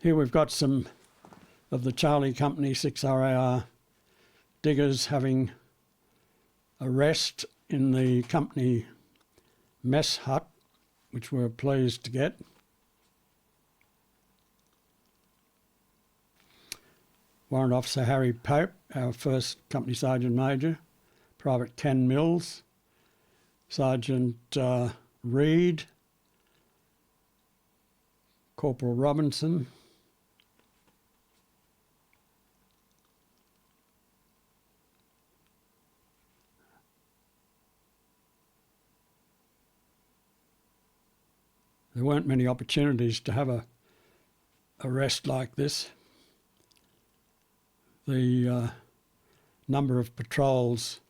Here we've got some of the Charlie Company 6RAR diggers having a rest in the company mess hut, which we're pleased to get. Warrant Officer Harry Pope, our first Company Sergeant Major, Private Ken Mills, Sergeant Reid, Corporal Robinson, there weren't many opportunities to have a rest like this. The number of patrols,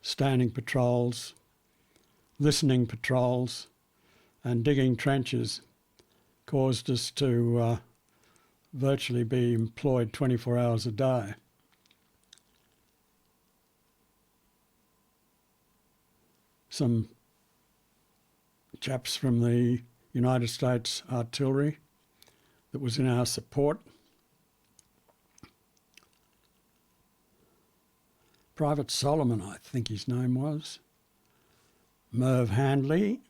standing patrols, listening patrols and digging trenches caused us to virtually be employed 24 hours a day. Some chaps from the United States Artillery that was in our support. Private Solomon, I think his name was. Merv Handley,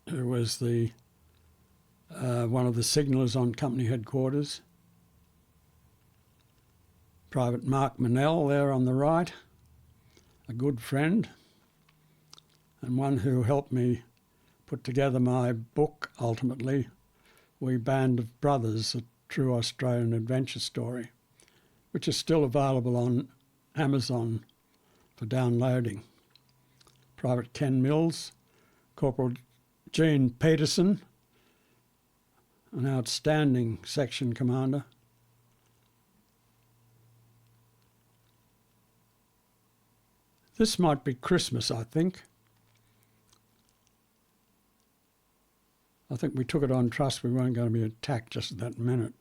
who was the one of the signallers on company headquarters. Private Mark Manell there on the right, a good friend, and one who helped me put together my book, ultimately, We Band of Brothers, A True Australian Adventure Story, which is still available on Amazon for downloading. Private Ken Mills, Corporal Gene Peterson, an outstanding section commander. This might be Christmas, I think. I think we took it on trust we weren't going to be attacked just at that minute.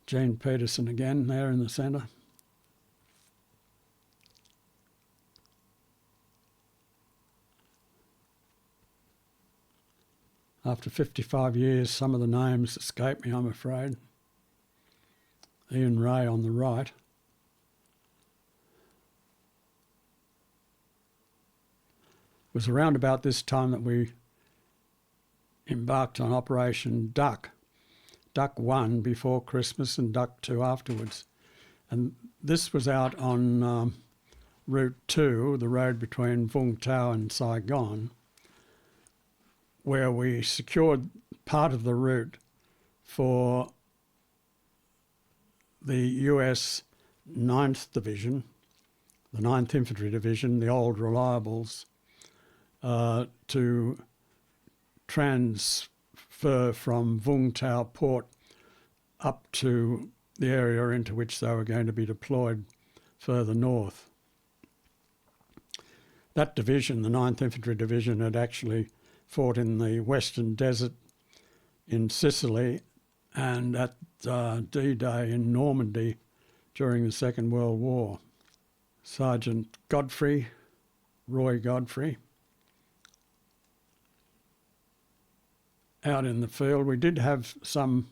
Gene Peterson again there in the centre. After 55 years, some of the names escape me, I'm afraid. Ian Ray on the right. It was around about this time that we embarked on Operation Duck. Duck 1 before Christmas and Duck 2 afterwards. And this was out on Route 2, the road between Vung Tau and Saigon, where we secured part of the route for the US 9th Division, the 9th Infantry Division, the old Reliables, to transfer from Vung Tau Port up to the area into which they were going to be deployed further north. That division, the 9th Infantry Division, had actually fought in the Western Desert in Sicily and at D-Day in Normandy during the Second World War. Sergeant Godfrey, Roy Godfrey, out in the field. We did have some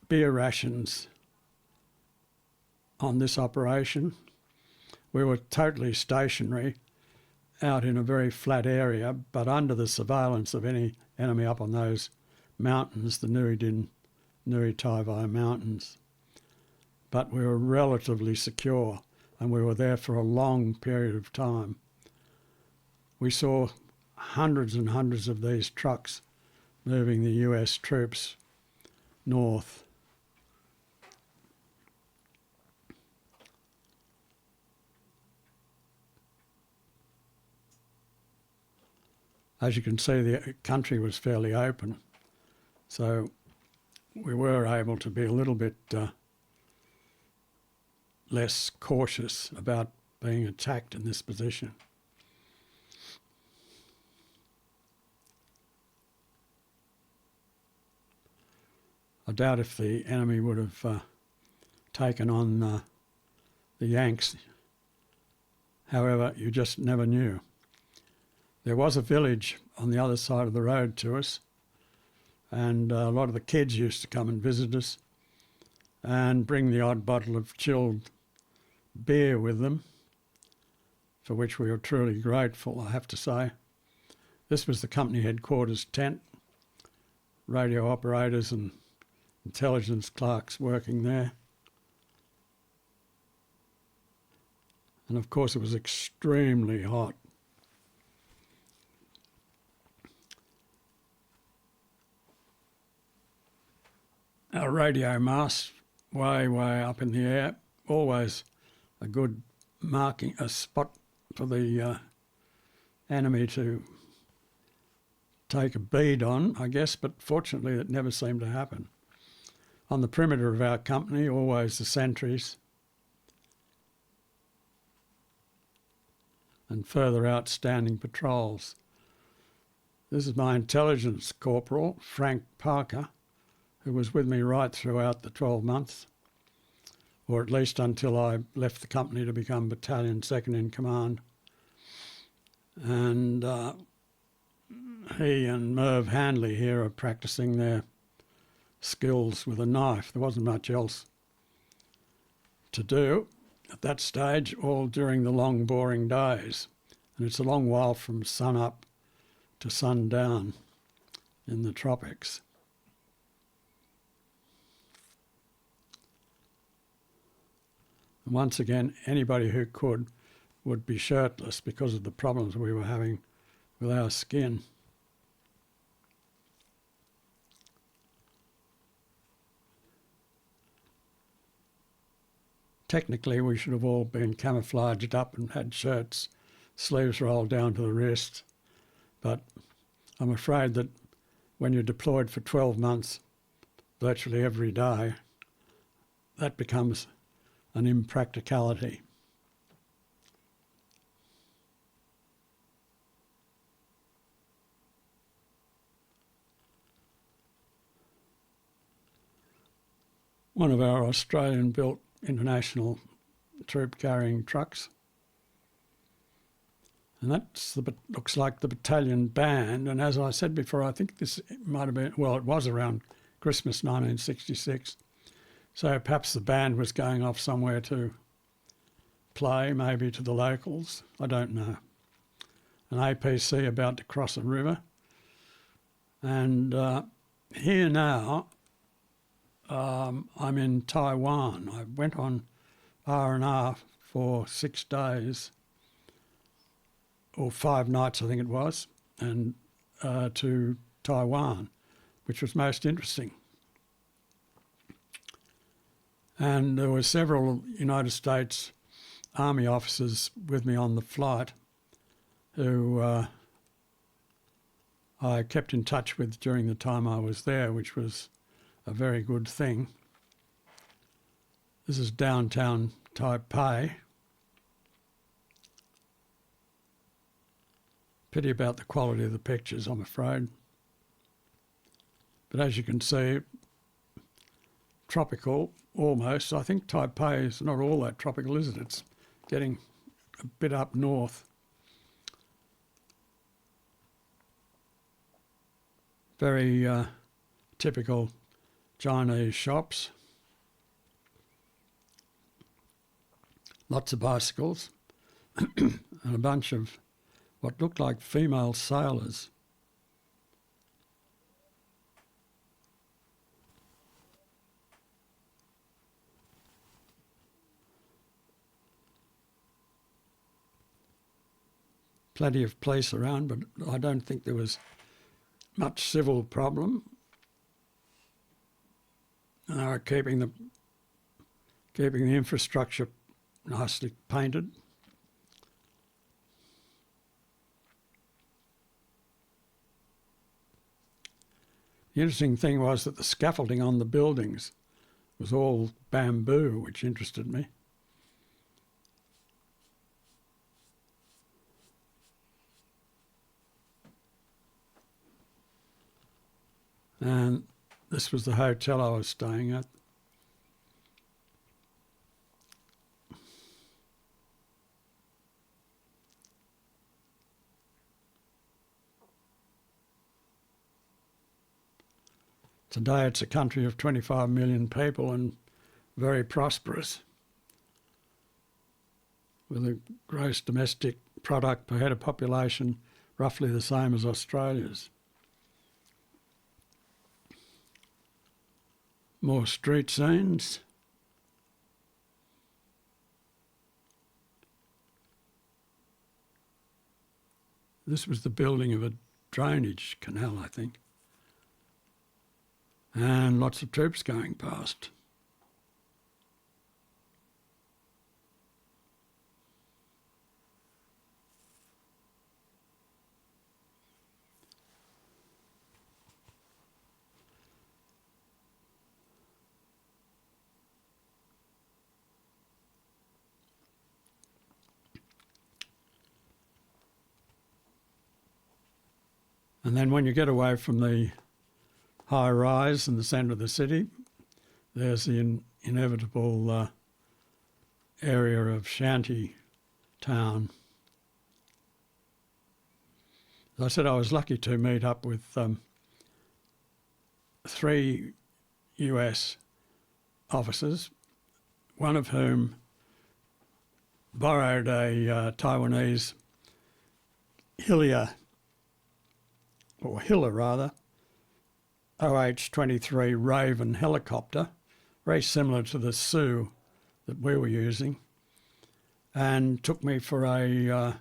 beer rations on this operation. We were totally stationary out in a very flat area, but under the surveillance of any enemy up on those mountains, the Nui Taivai Mountains. But we were relatively secure, and we were there for a long period of time. We saw hundreds and hundreds of these trucks moving the US troops north. As you can see, the country was fairly open, so we were able to be a little bit less cautious about being attacked in this position. I doubt if the enemy would have taken on the Yanks. However, you just never knew. There was a village on the other side of the road to us, and a lot of the kids used to come and visit us and bring the odd bottle of chilled beer with them, for which we were truly grateful, I have to say. This was the company headquarters tent, radio operators and intelligence clerks working there. And of course it was extremely hot. Our radio masts way up in the air, always a good marking, a spot for the enemy to take a bead on, I guess, but fortunately it never seemed to happen. On the perimeter of our company, always the sentries, and further outstanding patrols. This is my intelligence corporal, Frank Parker, who was with me right throughout the 12 months, or at least until I left the company to become battalion second in command. And he and Merv Handley here are practicing their skills with a knife. There wasn't much else to do at that stage, all during the long, boring days. And it's a long while from sun up to sundown in the tropics. And once again, anybody who could would be shirtless because of the problems we were having with our skin. Technically, we should have all been camouflaged up and had shirts, sleeves rolled down to the wrist. But I'm afraid that when you're deployed for 12 months, virtually every day, that becomes an impracticality. One of our Australian-built international troop-carrying trucks. And that's looks like the battalion band. And as I said before, I think this might have been, well, it was around Christmas 1966. So perhaps the band was going off somewhere to play, maybe to the locals. I don't know. An APC about to cross a river. And here now, I'm in Taiwan. I went on R&R for 6 days, or 5 nights I think it was, and to Taiwan, which was most interesting. And there were several United States Army officers with me on the flight who I kept in touch with during the time I was there, which was a very good thing. This is downtown Taipei. Pity about the quality of the pictures, I'm afraid. But as you can see, tropical almost. I think Taipei is not all that tropical, is it? It's getting a bit up north. Very typical Chinese shops. Lots of bicycles and a bunch of what looked like female sailors. Plenty of police around, but I don't think there was much civil problem. And they were keeping the infrastructure nicely painted. The interesting thing was that the scaffolding on the buildings was all bamboo, which interested me. And this was the hotel I was staying at. Today it's a country of 25 million people and very prosperous, with a gross domestic product per head of population roughly the same as Australia's. More street scenes. This was the building of a drainage canal, I think. And lots of troops going past. And then when you get away from the high rise in the centre of the city, there's the inevitable area of shanty town. As I said, I was lucky to meet up with 3 US officers, one of whom borrowed a Taiwanese Hiller OH-23 Raven helicopter, very similar to the Sioux that we were using, and took me for a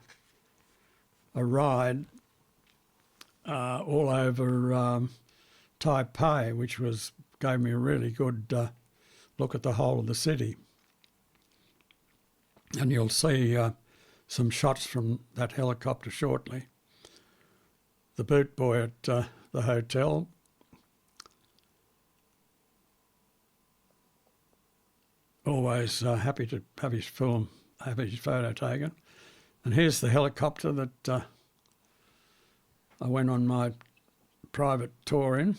ride all over Taipei, which gave me a really good look at the whole of the city. And you'll see some shots from that helicopter shortly. The boot boy at the hotel always happy to have his photo taken. And here's the helicopter that I went on my private tour in.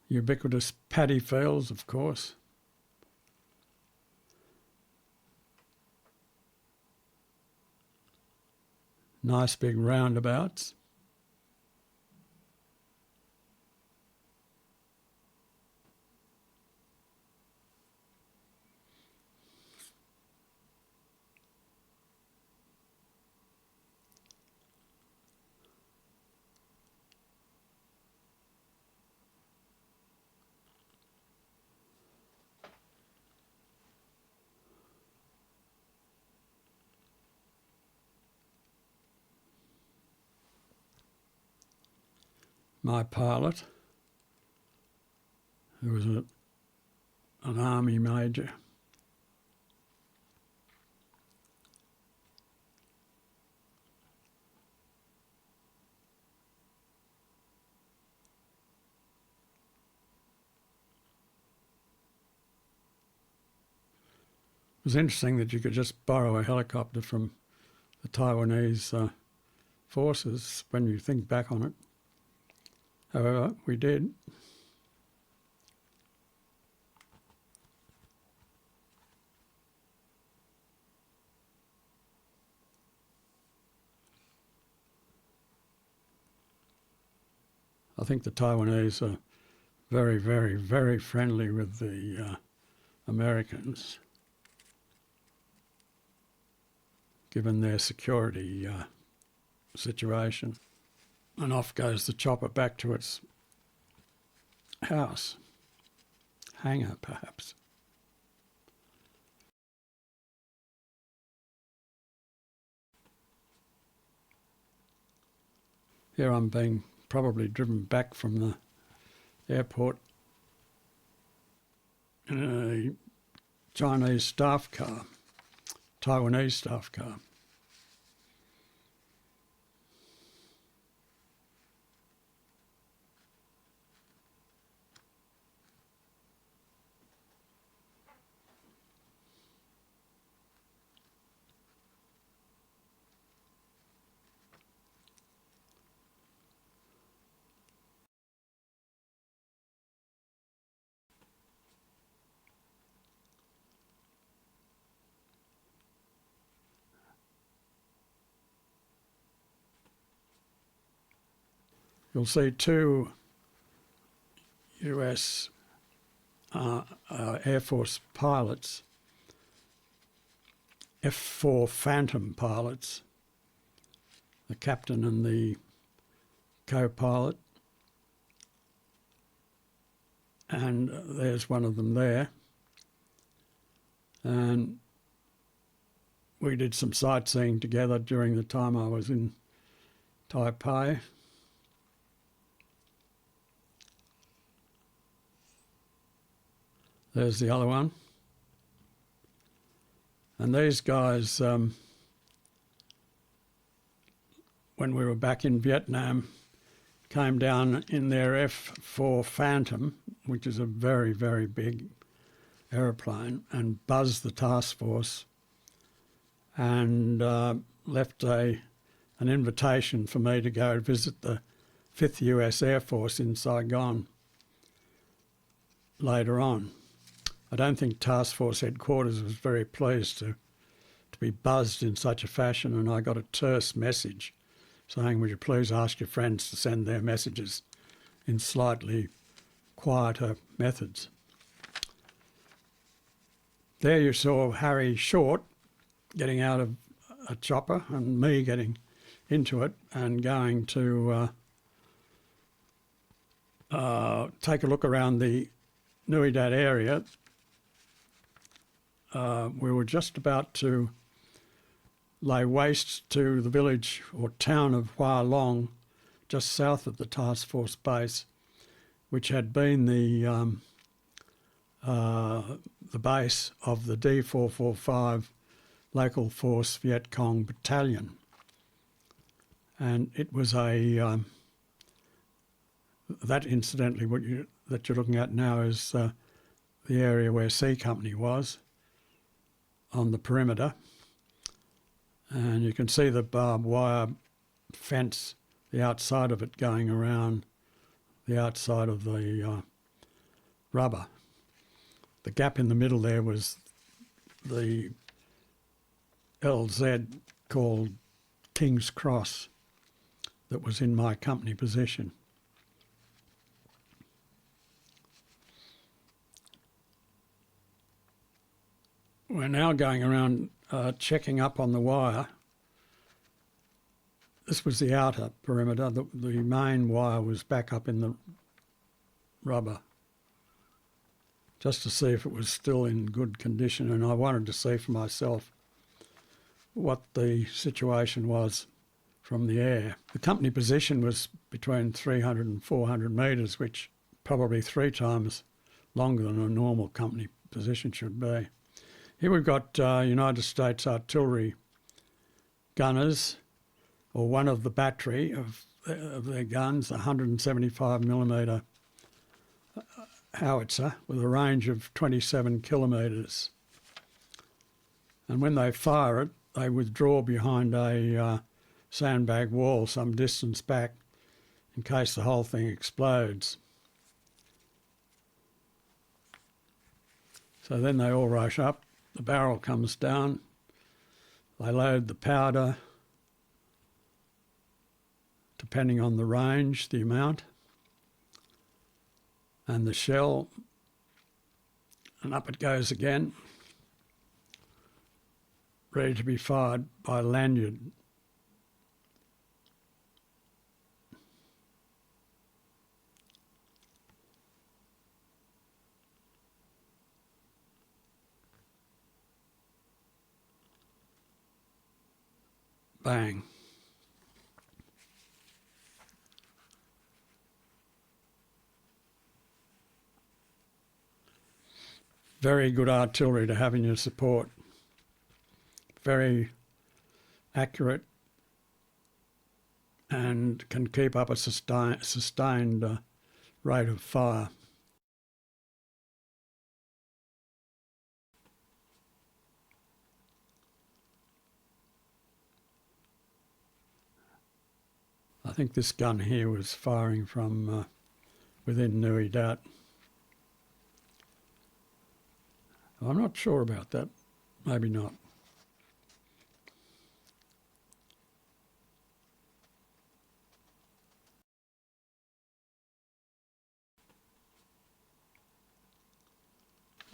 Ubiquitous paddy fields, of course. Nice big roundabouts. My pilot, who was an army major. It was interesting that you could just borrow a helicopter from the Taiwanese forces when you think back on it. However, we did. I think the Taiwanese are very, very, very friendly with the Americans, given their security situation. And off goes the chopper back to its house, hangar perhaps. Here I'm being probably driven back from the airport in a Chinese staff car, Taiwanese staff car. you'll see two US Air Force pilots, F-4 Phantom pilots, the captain and the co-pilot, and there's one of them there. And we did some sightseeing together during the time I was in Taipei. There's the other one. And these guys, when we were back in Vietnam, came down in their F-4 Phantom, which is a very, very big aeroplane, and buzzed the task force and left an invitation for me to go visit the 5th US Air Force in Saigon later on. I don't think Task Force Headquarters was very pleased to be buzzed in such a fashion, and I got a terse message saying, would you please ask your friends to send their messages in slightly quieter methods. There you saw Harry Short getting out of a chopper and me getting into it and going to take a look around the Nui Dat area. We were just about to lay waste to the village or town of Hua Long, just south of the task force base, which had been the base of the D445 Local Force Viet Cong Battalion. And it was a, that incidentally, that you're looking at now is the area where C Company was on the perimeter. And you can see the barbed wire fence, the outside of it going around the outside of the rubber. The gap in the middle there was the LZ called King's Cross that was in my company position. We're now going around checking up on the wire. This was the outer perimeter. The main wire was back up in the rubber, just to see if it was still in good condition, and I wanted to see for myself what the situation was from the air. The company position was between 300 and 400 metres, which probably 3 times longer than a normal company position should be. Here we've got United States artillery gunners, or one of the battery of their guns, a 175mm howitzer with a range of 27 kilometres. And when they fire it, they withdraw behind a sandbag wall some distance back in case the whole thing explodes. So then they all rush up, the barrel comes down, they load the powder, depending on the range, the amount, and the shell, and up it goes again, ready to be fired by lanyard. Bang. Very good artillery to have in your support. Very accurate and can keep up a sustained rate of fire. I think this gun here was firing from within Nui Dat. I'm not sure about that, maybe not.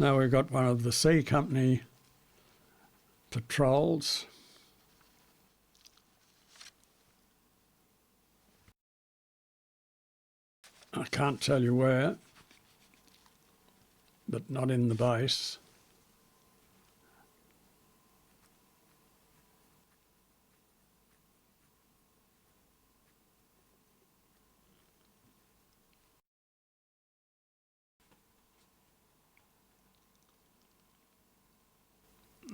Now we've got one of the C Company patrols. I can't tell you where, but not in the base.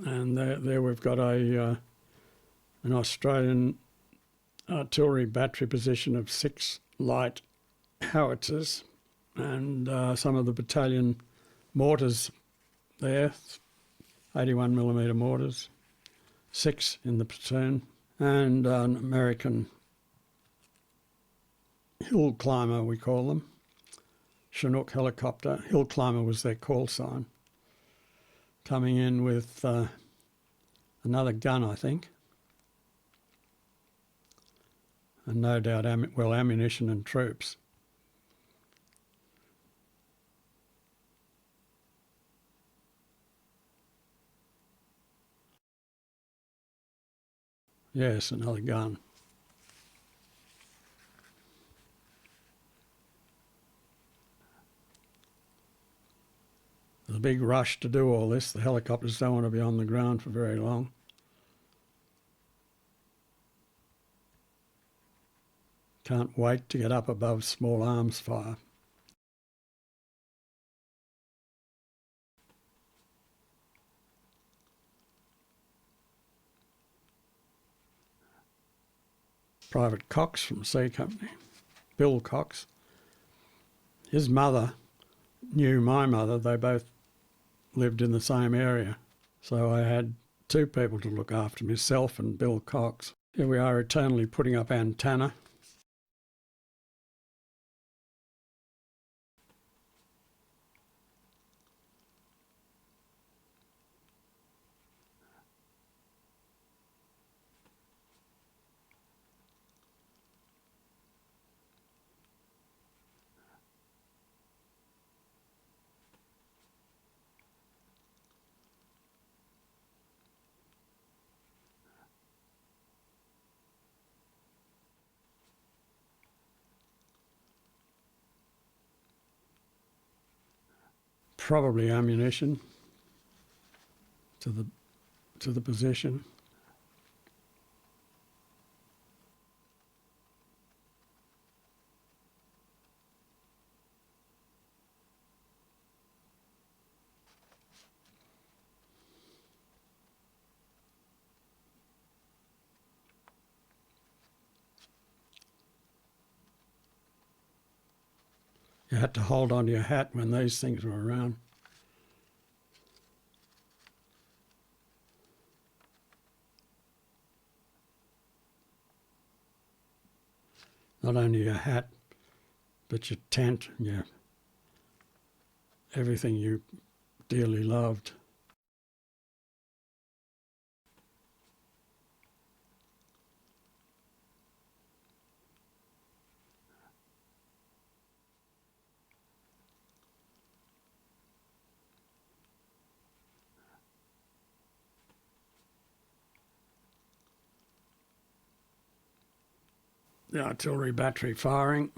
And there we've got an Australian artillery battery position of 6 light howitzers and some of the battalion mortars there, 81mm mortars, 6 in the platoon, and an American hill climber, we call them, Chinook helicopter. Hill climber was their call sign, coming in with another gun, I think, and no doubt ammunition and troops. Yes, another gun. There's a big rush to do all this. The helicopters don't want to be on the ground for very long. Can't wait to get up above small arms fire. Private Cox from C Company, Bill Cox. His mother knew my mother. They both lived in the same area. So I had 2 people to look after, myself and Bill Cox. Here we are eternally putting up antenna. Probably ammunition to the position. You had to hold on to your hat when these things were around. Not only your hat, but your tent, your everything you dearly loved. The artillery battery firing.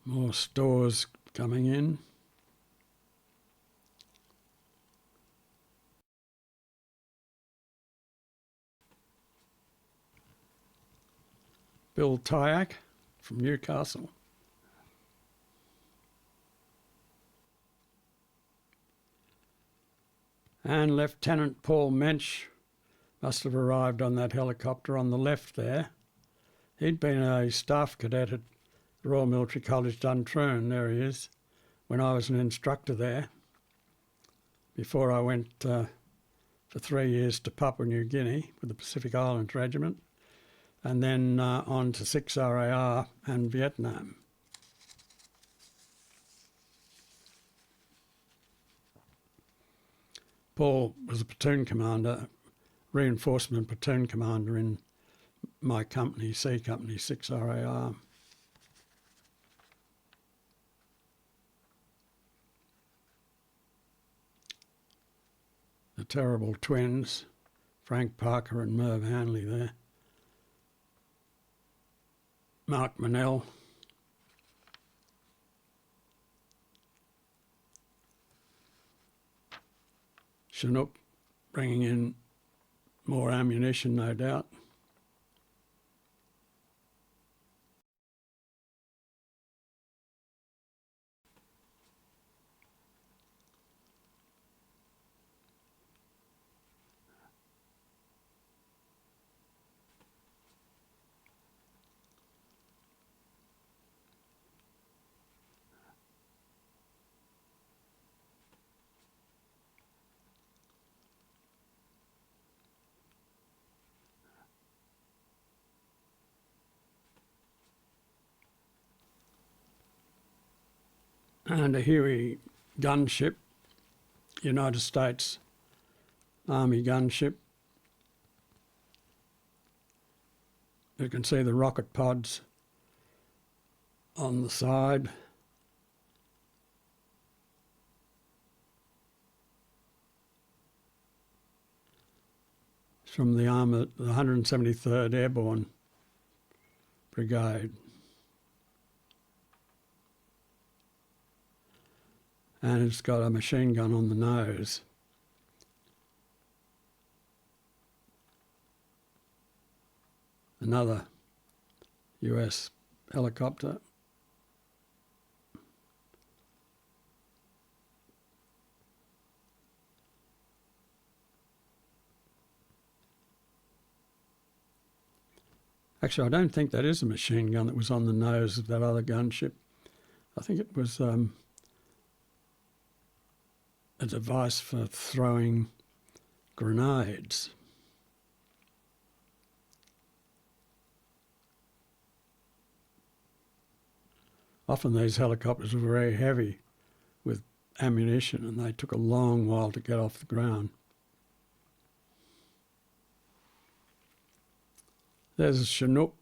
More stores coming in. Bill Tyack from Newcastle. And Lieutenant Paul Mensch must have arrived on that helicopter on the left there. He'd been a staff cadet at the Royal Military College Duntroon, there he is, when I was an instructor there, before I went for 3 years to Papua New Guinea with the Pacific Islands Regiment, and then on to 6 RAR and Vietnam. Paul was a platoon commander, reinforcement platoon commander in my company, C Company 6 RAR. The terrible twins, Frank Parker and Merv Hanley there. Mark Manell. Chinook bringing in more ammunition, no doubt. And a Huey gunship, United States Army gunship. You can see the rocket pods on the side. It's from the 173rd Airborne Brigade. And it's got a machine gun on the nose. Another US helicopter. Actually, I don't think that is a machine gun that was on the nose of that other gunship. I think it was a device for throwing grenades. Often these helicopters were very heavy with ammunition and they took a long while to get off the ground. There's a Chinook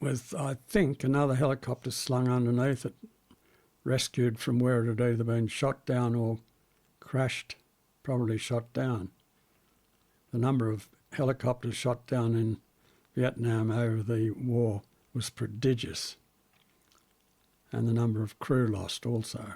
with, I think, another helicopter slung underneath it, rescued from where it had either been shot down or crashed, probably shot down. The number of helicopters shot down in Vietnam over the war was prodigious, and the number of crew lost also.